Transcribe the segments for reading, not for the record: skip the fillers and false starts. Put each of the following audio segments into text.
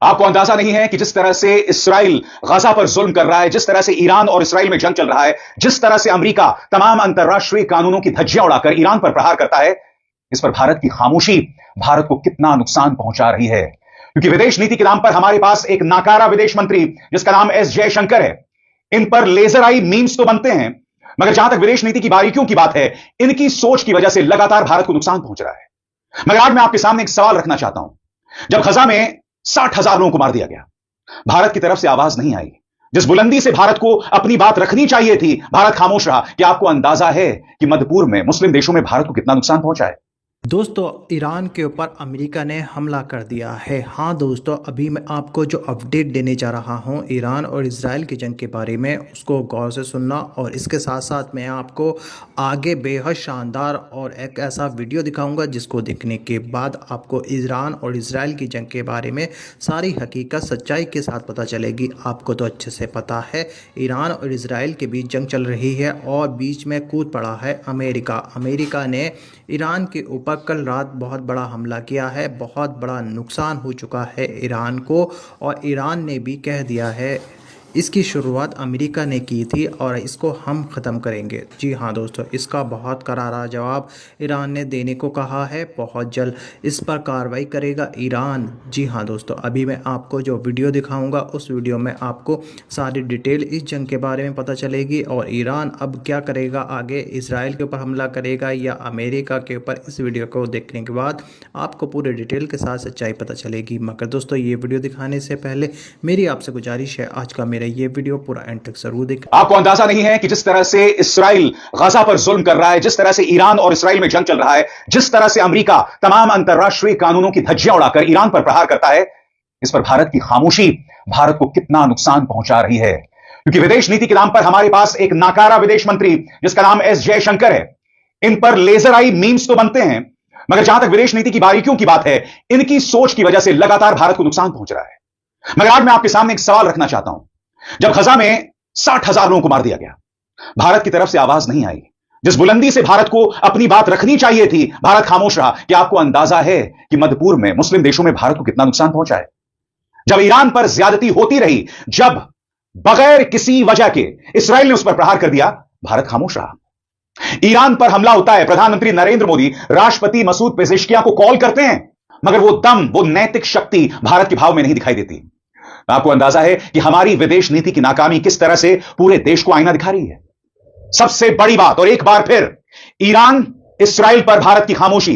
आपको अंदाजा नहीं है कि जिस तरह से इसराइल गजा पर जुल्म कर रहा है, जिस तरह से ईरान और इसराइल में जंग चल रहा है, जिस तरह से अमेरिका तमाम अंतर्राष्ट्रीय कानूनों की धज्जियां उड़ाकर ईरान पर प्रहार करता है, इस पर भारत की खामोशी भारत को कितना नुकसान पहुंचा रही है। क्योंकि विदेश नीति के नाम पर हमारे पास एक नाकारा विदेश मंत्री जिसका नाम एस जयशंकर है, इन पर लेजर आई मीम्स तो बनते हैं, मगर जहां तक विदेश नीति की बारीकियों की बात है, इनकी सोच की वजह से लगातार भारत को नुकसान पहुंच रहा है। मगर आज मैं आपके सामने एक सवाल रखना चाहता हूं। जब गजा में 60,000 लोगों को मार दिया गया, भारत की तरफ से आवाज नहीं आई। जिस बुलंदी से भारत को अपनी बात रखनी चाहिए थी, भारत खामोश रहा। क्या आपको अंदाजा है कि मध्य पूर्व में मुस्लिम देशों में भारत को कितना नुकसान पहुंचा है? दोस्तों, ईरान के ऊपर अमेरिका ने हमला कर दिया है। हाँ दोस्तों, अभी मैं आपको जो अपडेट देने जा रहा हूँ ईरान और इजराइल की जंग के बारे में, उसको गौर से सुनना। और इसके साथ साथ मैं आपको आगे बेहद शानदार और एक ऐसा वीडियो दिखाऊंगा जिसको देखने के बाद आपको ईरान और इजराइल की जंग के बारे में सारी हकीकत सच्चाई के साथ पता चलेगी। आपको तो अच्छे से पता है ईरान और इजराइल के बीच जंग चल रही है और बीच में कूद पड़ा है अमेरिका। अमेरिका ने ईरान के ऊपर कल रात बहुत बड़ा हमला किया है। बहुत बड़ा नुकसान हो चुका है ईरान को, और ईरान ने भी कह दिया है इसकी शुरुआत अमेरिका ने की थी और इसको हम ख़त्म करेंगे। जी हाँ दोस्तों, इसका बहुत करारा जवाब ईरान ने देने को कहा है। बहुत जल्द इस पर कार्रवाई करेगा ईरान। जी हाँ दोस्तों, अभी मैं आपको जो वीडियो दिखाऊंगा उस वीडियो में आपको सारी डिटेल इस जंग के बारे में पता चलेगी और ईरान अब क्या करेगा आगे, इसराइल के ऊपर हमला करेगा या अमेरिका के ऊपर। इस वीडियो को देखने के बाद आपको पूरे डिटेल के साथ सच्चाई पता चलेगी। मगर दोस्तों, ये वीडियो दिखाने से पहले मेरी आपसे गुजारिश है, आज का ये वीडियो पूरा एंड तक जरूर देखें। आपको अंदाजा नहीं है कि जिस तरह से इसराइल गजा पर जुल्म कर रहा है, जिस तरह से ईरान और इसराइल में जंग चल रहा है, जिस तरह से अमेरिका तमाम अंतर्राष्ट्रीय कानूनों की धज्जियां उड़ाकर ईरान पर प्रहार करता है, इस पर भारत की खामोशी भारत को कितना नुकसान पहुंचा रही है। क्योंकि विदेश नीति के नाम पर हमारे पास एक नाकारा विदेश मंत्री जिसका नाम एस जयशंकर है, इन पर लेजर आई मीम्स तो बनते हैं, मगर जहां तक विदेश नीति की बारीकियों की बात है, इनकी सोच की वजह से लगातार भारत को नुकसान पहुंच रहा है। मगर आज मैं आपके सामने एक सवाल रखना चाहता हूं। जब गजा में 60,000 लोगों को मार दिया गया, भारत की तरफ से आवाज नहीं आई। जिस बुलंदी से भारत को अपनी बात रखनी चाहिए थी, भारत खामोश रहा। क्या आपको अंदाजा है कि मध्य पूर्व में मुस्लिम देशों में भारत को कितना नुकसान पहुंचा है? जब ईरान पर ज्यादती होती रही, जब बगैर किसी वजह के इसराइल ने उस पर प्रहार कर दिया, भारत खामोश रहा। ईरान पर हमला होता है, प्रधानमंत्री नरेंद्र मोदी राष्ट्रपति मसूद पेजेश्कियां को कॉल करते हैं, मगर वो दम, वो नैतिक शक्ति भारत के भाव में नहीं दिखाई देती। आपको अंदाजा है कि हमारी विदेश नीति की नाकामी किस तरह से पूरे देश को आईना दिखा रही है। सबसे बड़ी बात, और एक बार फिर ईरान इसराइल पर भारत की खामोशी,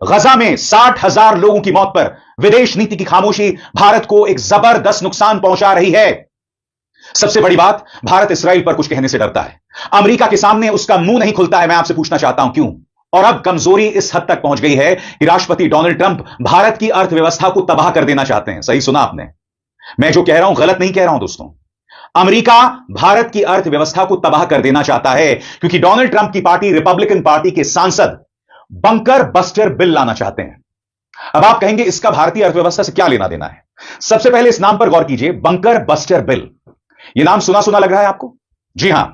गजा में 60,000 लोगों की मौत पर विदेश नीति की खामोशी भारत को एक जबरदस्त नुकसान पहुंचा रही है। सबसे बड़ी बात, भारत इसराइल पर कुछ कहने से डरता है, अमेरिका के सामने उसका मुंह नहीं खुलता है। मैं आपसे पूछना चाहता हूं क्यों? और अब कमजोरी इस हद तक पहुंच गई है कि राष्ट्रपति डोनाल्ड ट्रंप भारत की अर्थव्यवस्था को तबाह कर देना चाहते हैं। सही सुना आपने, मैं जो कह रहा हूं गलत नहीं कह रहा हूं दोस्तों। अमेरिका भारत की अर्थव्यवस्था को तबाह कर देना चाहता है क्योंकि डोनाल्ड ट्रंप की पार्टी रिपब्लिकन पार्टी के सांसद बंकर बस्टर बिल लाना चाहते हैं। अब आप कहेंगे इसका भारतीय अर्थव्यवस्था से क्या लेना देना है? सबसे पहले इस नाम पर गौर कीजिए, बंकर बस्टर बिल। यह नाम सुना सुना लग रहा है आपको? जी हां,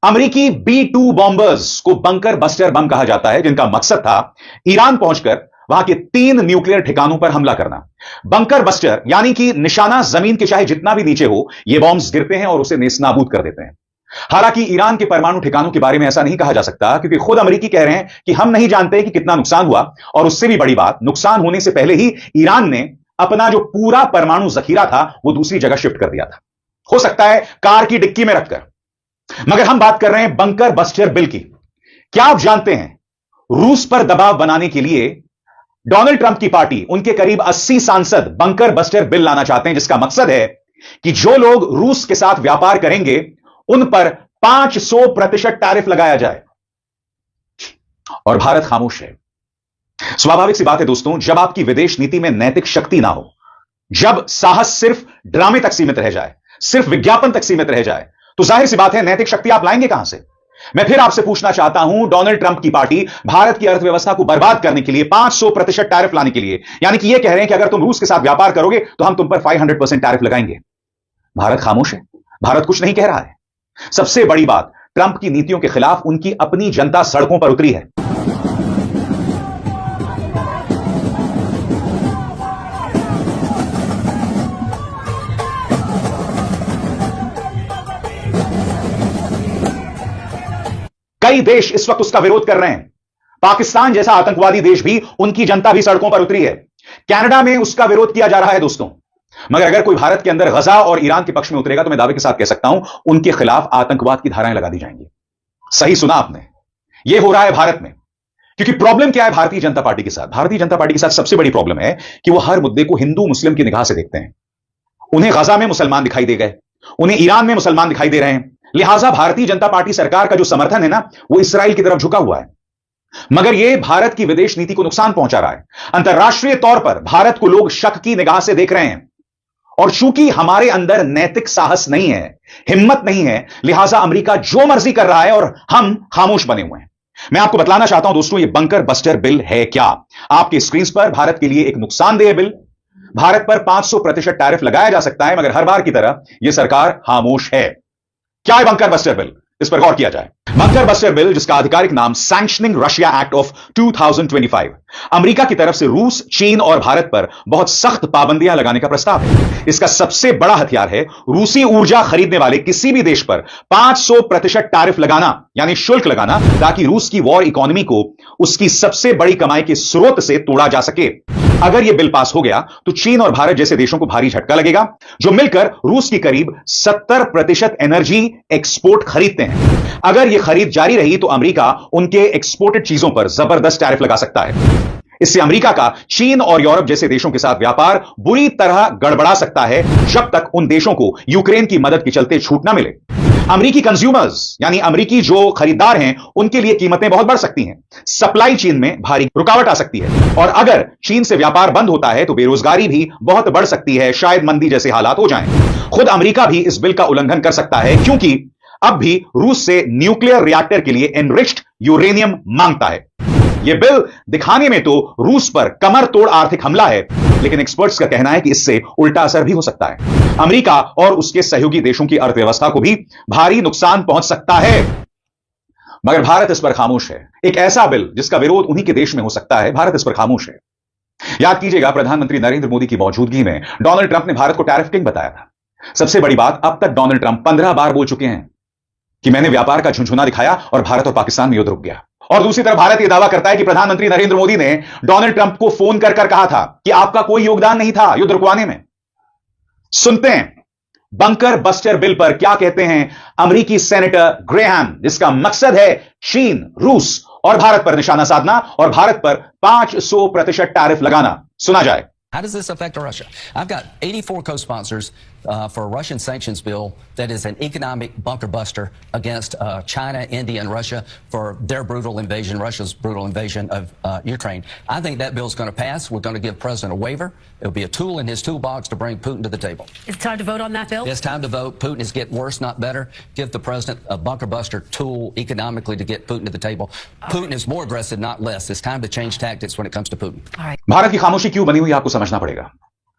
अमेरिकी B-2 बॉम्बर्स को बंकर बस्टर बम कहा जाता है, जिनका मकसद था ईरान पहुंचकर वहां के 3 न्यूक्लियर ठिकानों पर हमला करना। बंकर बस्टर यानी कि निशाना जमीन के चाहे जितना भी नीचे हो, ये बॉम्ब्स गिरते हैं और उसे नेस्तनाबूद कर देते हैं। हालांकि ईरान के परमाणु ठिकानों के बारे में ऐसा नहीं कहा जा सकता, क्योंकि खुद अमेरिकी कह रहे हैं कि हम नहीं जानते कि कितना नुकसान हुआ, और उससे भी बड़ी बात, नुकसान होने से पहले ही ईरान ने अपना जो पूरा परमाणु जखीरा था वो दूसरी जगह शिफ्ट कर दिया था, हो सकता है कार की डिक्की में रखकर। मगर हम बात कर रहे हैं बंकर बस्टर बिल की। क्या आप जानते हैं, रूस पर दबाव बनाने के लिए डोनाल्ड ट्रंप की पार्टी, उनके करीब 80 सांसद बंकर बस्टर बिल लाना चाहते हैं, जिसका मकसद है कि जो लोग रूस के साथ व्यापार करेंगे उन पर 500% टैरिफ लगाया जाए। और भारत खामोश है। स्वाभाविक सी बात है दोस्तों, जब आपकी विदेश नीति में नैतिक शक्ति ना हो, जब साहस सिर्फ ड्रामे तक सीमित रह जाए, सिर्फ विज्ञापन तक सीमित रह जाए, तो जाहिर सी बात है नैतिक शक्ति आप लाएंगे कहां से? मैं फिर आपसे पूछना चाहता हूं, डोनाल्ड ट्रंप की पार्टी भारत की अर्थव्यवस्था को बर्बाद करने के लिए 500% टैरिफ लाने के लिए, यानी कि यह कह रहे हैं कि अगर तुम रूस के साथ व्यापार करोगे तो हम तुम पर 500% टैरिफ लगाएंगे। भारत खामोश है, भारत कुछ नहीं कह रहा है। सबसे बड़ी बात, ट्रंप की नीतियों के खिलाफ उनकी अपनी जनता सड़कों पर उतरी है। कई देश इस वक्त उसका विरोध कर रहे हैं। पाकिस्तान जैसा आतंकवादी देश भी, उनकी जनता भी सड़कों पर उतरी है। कनाडा में उसका विरोध किया जा रहा है दोस्तों। मगर अगर कोई भारत के अंदर गजा और ईरान के पक्ष में उतरेगा तो मैं दावे के साथ कह सकता हूं, उनके खिलाफ आतंकवाद की धाराएं लगा दी जाएंगी। सही सुना आपने, यह हो रहा है भारत में। क्योंकि प्रॉब्लम क्या है भारतीय जनता पार्टी के साथ? भारतीय जनता पार्टी के साथ सबसे बड़ी प्रॉब्लम है कि वह हर मुद्दे को हिंदू मुस्लिम की निगाह से देखते हैं। उन्हें गजा में मुसलमान दिखाई दे गए, उन्हें ईरान में मुसलमान दिखाई दे रहे हैं, लिहाजा भारतीय जनता पार्टी सरकार का जो समर्थन है ना, वो इस्राएल की तरफ झुका हुआ है। मगर यह भारत की विदेश नीति को नुकसान पहुंचा रहा है। अंतर्राष्ट्रीय तौर पर भारत को लोग शक की निगाह से देख रहे हैं, और चूंकि हमारे अंदर नैतिक साहस नहीं है, हिम्मत नहीं है, लिहाजा अमेरिका जो मर्जी कर रहा है और हम खामोश बने हुए हैं। मैं आपको बतलाना चाहता हूं दोस्तों, यह बंकर बस्टर बिल है क्या? आपके स्क्रीन पर भारत के लिए एक नुकसानदेह बिल। भारत पर 500% टैरिफ लगाया जा सकता है, मगर हर बार की तरह यह सरकार खामोश है। क्या है बंकर बस्टर बिल? इस पर गौर किया जाए। बंकर बस्टर बिल, जिसका आधिकारिक नाम sanctioning Russia act of 2025, America की तरफ से रूस, चीन और भारत पर बहुत सख्त पाबंदियां लगाने का प्रस्ताव है। इसका सबसे बड़ा हथियार है रूसी ऊर्जा खरीदने वाले किसी भी देश पर 500% टैरिफ लगाना, यानी शुल्क लगाना, ताकि रूस की वॉर इकोनॉमी को उसकी सबसे बड़ी कमाई के स्रोत से तोड़ा जा सके। अगर यह बिल पास हो गया तो चीन और भारत जैसे देशों को भारी झटका लगेगा, जो मिलकर रूस की करीब 70% एनर्जी एक्सपोर्ट खरीदते हैं। अगर यह खरीद जारी रही तो अमेरिका उनके एक्सपोर्टेड चीजों पर जबरदस्त टैरिफ लगा सकता है। इससे अमेरिका का चीन और यूरोप जैसे देशों के साथ व्यापार बुरी तरह गड़बड़ा सकता है, जब तक उन देशों को यूक्रेन की मदद के चलते छूट ना मिले। अमेरिकी कंज्यूमर्स, यानी अमेरिकी जो खरीदार हैं, उनके लिए कीमतें बहुत बढ़ सकती हैं, सप्लाई चेन में भारी रुकावट आ सकती है, और अगर चीन से व्यापार बंद होता है तो बेरोजगारी भी बहुत बढ़ सकती है, शायद मंदी जैसे हालात हो जाएं। खुद अमेरिका भी इस बिल का उल्लंघन कर सकता है, क्योंकि अब भी रूस से न्यूक्लियर रिएक्टर के लिए एनरिच्ड यूरेनियम मांगता है। यह बिल दिखाने में तो रूस पर कमर तोड़ आर्थिक हमला है, लेकिन एक्सपर्ट्स का कहना है कि इससे उल्टा असर भी हो सकता है। अमेरिका और उसके सहयोगी देशों की अर्थव्यवस्था को भी भारी नुकसान पहुंच सकता है। मगर भारत इस पर खामोश है। एक ऐसा बिल जिसका विरोध उन्हीं के देश में हो सकता है, भारत इस पर खामोश है। याद कीजिएगा, प्रधानमंत्री नरेंद्र मोदी की मौजूदगी में डोनाल्ड ट्रंप ने भारत को टैरिफ किंग बताया था। सबसे बड़ी बात, अब तक डोनाल्ड ट्रंप 15 बार बोल चुके हैं कि मैंने व्यापार का झुंझुना दिखाया और भारत और पाकिस्तान में युद्ध रुक गया। और दूसरी तरफ भारत यह दावा करता है कि प्रधानमंत्री नरेंद्र मोदी ने डोनाल्ड ट्रंप को फोन कर कहा था कि आपका कोई योगदान नहीं था युद्ध रुकवाने में। सुनते हैं बंकर बस्टर बिल पर क्या कहते हैं अमेरिकी सेनेटर ग्रेहम, जिसका मकसद है चीन, रूस और भारत पर निशाना साधना और भारत पर 500% टैरिफ लगाना। सुना जाए। How does this affect Russia? I've got 84 co-sponsors for a Russian sanctions bill that is an economic bunker buster against China, India, and Russia for their brutal invasion, Russia's brutal invasion of Ukraine. I think that bill is going to pass. We're going to give President a waiver. It'll be a tool in his toolbox to bring Putin to the table. It's time to vote on that bill? It's time to vote. Putin is getting worse, not better. Give the president a bunker buster tool economically to get Putin to the table. Putin is more aggressive, not less. It's time to change tactics when it comes to Putin. All right. Bharat की खामोशी क्यों बनी हुई आपको समझना पड़ेगा।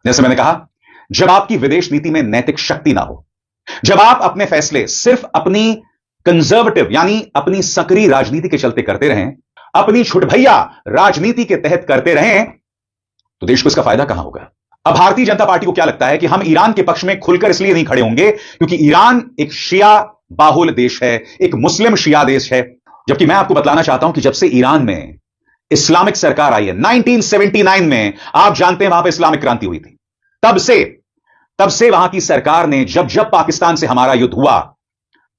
जैसे मैंने कहा, जब आपकी विदेश नीति में नैतिक शक्ति ना हो, जब आप अपने फैसले सिर्फ अपनी कंजर्वेटिव यानी अपनी सक्रिय राजनीति के चलते करते रहें, अपनी छुटभैया राजनीति के तहत करते रहें, तो देश को इसका फायदा कहां होगा। अब भारतीय जनता पार्टी को क्या लगता है कि हम ईरान के पक्ष में खुलकर इसलिए नहीं खड़े होंगे क्योंकि ईरान एक शिया बाहुल देश है, एक मुस्लिम शिया देश है। जबकि मैं आपको बतलाना चाहता हूं कि जब से ईरान में इस्लामिक सरकार आई है 1979 में, आप जानते हैं वहां पर इस्लामिक क्रांति हुई थी, तब से वहां की सरकार ने जब पाकिस्तान से हमारा युद्ध हुआ,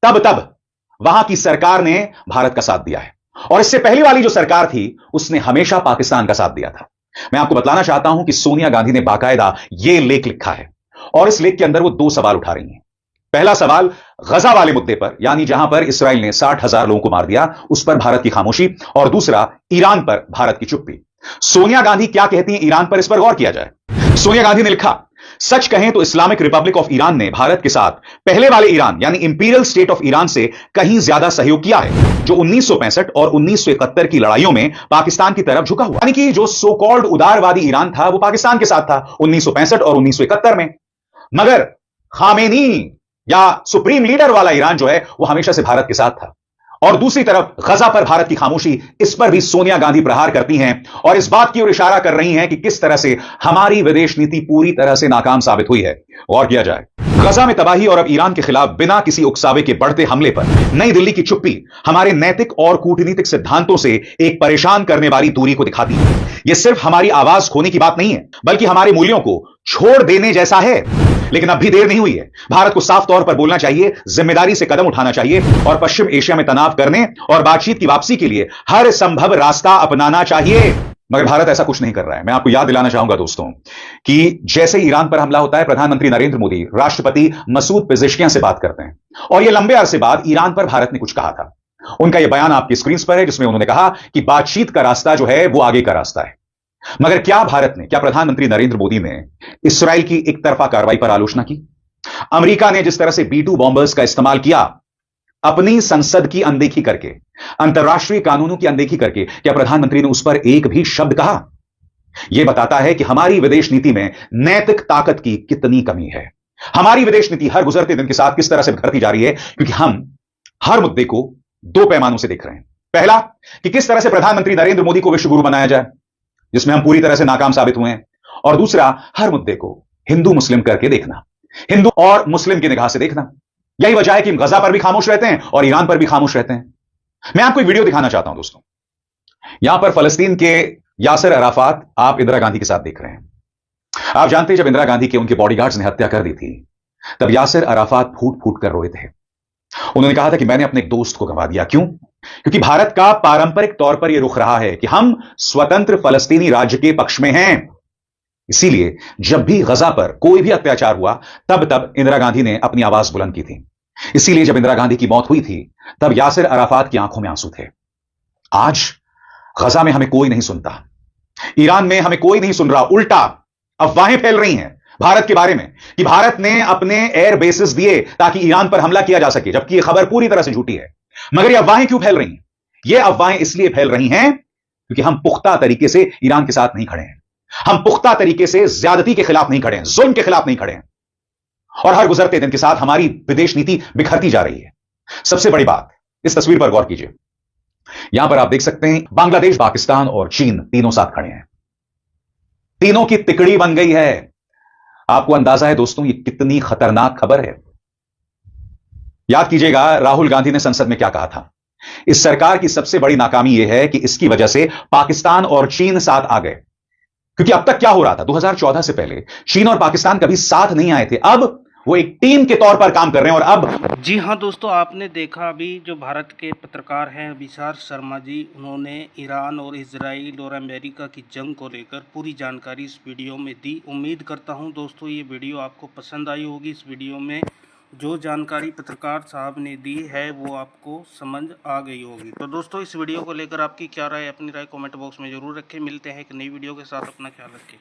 तब वहां की सरकार ने भारत का साथ दिया है। और इससे पहली वाली जो सरकार थी उसने हमेशा पाकिस्तान का साथ दिया था। मैं आपको बतलाना चाहता हूं कि सोनिया गांधी ने बाकायदा यह लेख लिखा है और इस लेख के अंदर वो 2 सवाल उठा रही हैं। पहला सवाल गजा वाले मुद्दे पर, यानी जहां पर इसराइल ने 60,000 लोगों को मार दिया, उस पर भारत की खामोशी, और दूसरा ईरान पर भारत की चुप्पी। सोनिया गांधी क्या कहती हैं ईरान पर, इस पर गौर किया जाए। सोनिया गांधी ने लिखा, सच कहें तो इस्लामिक रिपब्लिक ऑफ ईरान ने भारत के साथ पहले वाले ईरान यानी इंपीरियल स्टेट ऑफ ईरान से कहीं ज्यादा सहयोग किया है, जो 1965 और 1971 की लड़ाइयों में पाकिस्तान की तरफ झुका हुआ। यानी कि जो सो कॉल्ड उदारवादी ईरान था वो पाकिस्तान के साथ था 1965 और 1971 में। मगर खामेनी या सुप्रीम लीडर वाला ईरान जो है वो हमेशा से भारत के साथ था। और दूसरी तरफ गजा पर भारत की खामोशी, इस पर भी सोनिया गांधी प्रहार करती हैं और इस बात की ओर इशारा कर रही हैं कि किस तरह से हमारी विदेश नीति पूरी तरह से नाकाम साबित हुई है। गौर किया जाए। गजा में तबाही और अब ईरान के खिलाफ बिना किसी उकसावे के बढ़ते हमले पर नई दिल्ली की चुप्पी हमारे नैतिक और कूटनीतिक सिद्धांतों से एक परेशान करने वाली दूरी को दिखाती है। यह सिर्फ हमारी आवाज खोने की बात नहीं है, बल्कि हमारे मूल्यों को छोड़ देने जैसा है। लेकिन अब भी देर नहीं हुई है। भारत को साफ तौर पर बोलना चाहिए, जिम्मेदारी से कदम उठाना चाहिए और पश्चिम एशिया में तनाव करने और बातचीत की वापसी के लिए हर संभव रास्ता अपनाना चाहिए। मगर भारत ऐसा कुछ नहीं कर रहा है। मैं आपको याद दिलाना चाहूंगा दोस्तों कि जैसे ईरान पर हमला होता है, प्रधानमंत्री नरेंद्र मोदी राष्ट्रपति मसूद पेजेश्कियान से बात करते हैं और यह लंबे अरसे बाद ईरान पर भारत ने कुछ कहा था। उनका यह बयान आपकी स्क्रीन पर है, जिसमें उन्होंने कहा कि बातचीत का रास्ता जो है वो आगे का रास्ता है। मगर क्या प्रधानमंत्री नरेंद्र मोदी ने इस्राएल की एक तरफा कार्रवाई पर आलोचना की? अमेरिका ने जिस तरह से B-2 बॉम्बर्स का इस्तेमाल किया, अपनी संसद की अनदेखी करके, अंतर्राष्ट्रीय कानूनों की अनदेखी करके, क्या प्रधानमंत्री ने उस पर एक भी शब्द कहा? यह बताता है कि हमारी विदेश नीति में नैतिक ताकत की कितनी कमी है। हमारी विदेश नीति हर गुजरते दिन के साथ किस तरह से बिखरती जा रही है, क्योंकि हम हर मुद्दे को दो पैमानों से देख रहे हैं। पहला, कि किस तरह से प्रधानमंत्री नरेंद्र मोदी को विश्व गुरु बनाया जाए, जिसमें हम पूरी तरह से नाकाम साबित हुए हैं। और दूसरा, हर मुद्दे को हिंदू मुस्लिम करके देखना, हिंदू और मुस्लिम की निगाह से देखना। यही वजह है कि हम गजा पर भी खामोश रहते हैं और ईरान पर भी खामोश रहते हैं। मैं आपको एक वीडियो दिखाना चाहता हूं दोस्तों। यहां पर फलस्तीन के यासिर अराफात आप इंदिरा गांधी के साथ देख रहे हैं। आप जानते हैं, जब इंदिरा गांधी के उनके बॉडीगार्ड्स ने हत्या कर दी थी, तब यासिर अराफात फूट फूट कर रोए थे। उन्होंने कहा था कि मैंने अपने एक दोस्त को गंवा दिया। क्यों? क्योंकि भारत का पारंपरिक तौर पर यह रुख रहा है कि हम स्वतंत्र फलस्तीनी राज्य के पक्ष में हैं। इसीलिए जब भी गजा पर कोई भी अत्याचार हुआ, तब इंदिरा गांधी ने अपनी आवाज बुलंद की थी। इसीलिए जब इंदिरा गांधी की मौत हुई थी, तब यासिर अराफात की आंखों में आंसू थे। आज गजा में हमें कोई नहीं सुनता, ईरान में हमें कोई नहीं सुन रहा। उल्टा अफवाहें फैल रही हैं भारत के बारे में कि भारत ने अपने एयर बेसिस दिए ताकि ईरान पर हमला किया जा सके, जबकि यह खबर पूरी तरह से झूठी है। मगर यह अफवाहें क्यों फैल रही हैं? यह अफवाहें इसलिए फैल रही हैं क्योंकि हम पुख्ता तरीके से ईरान के साथ नहीं खड़े हैं। हम पुख्ता तरीके से ज्यादती के खिलाफ नहीं खड़े हैं, जुल्म के खिलाफ नहीं खड़े हैं। और हर गुजरते दिन के साथ हमारी विदेश नीति बिखरती जा रही है। सबसे बड़ी बात, इस तस्वीर पर गौर कीजिए। यहां पर आप देख सकते हैं, बांग्लादेश, पाकिस्तान और चीन तीनों साथ खड़े हैं। तीनों की तिकड़ी बन गई है। आपको अंदाजा है दोस्तों, यह कितनी खतरनाक खबर है। याद कीजिएगा, राहुल गांधी ने संसद में क्या कहा था। इस सरकार की सबसे बड़ी नाकामी यह है कि इसकी वजह से पाकिस्तान और चीन साथ आ गए। क्योंकि अब तक क्या हो रहा था, 2014 से पहले चीन और पाकिस्तान कभी साथ नहीं आए थे। अब वो एक टीम के तौर पर काम कर रहे हैं। और अब जी हाँ दोस्तों, आपने देखा अभी जो भारत के पत्रकार हैं विशाल शर्मा जी, उन्होंने ईरान और इजराइल और अमेरिका की जंग को लेकर पूरी जानकारी इस वीडियो में दी। उम्मीद करता हूं दोस्तों ये वीडियो आपको पसंद आई होगी। इस वीडियो में जो जानकारी पत्रकार साहब ने दी है वो आपको समझ आ गई होगी। तो दोस्तों इस वीडियो को लेकर आपकी क्या राय, अपनी राय कमेंट बॉक्स में ज़रूर रखें। मिलते हैं एक नई वीडियो के साथ, अपना ख्याल रखें।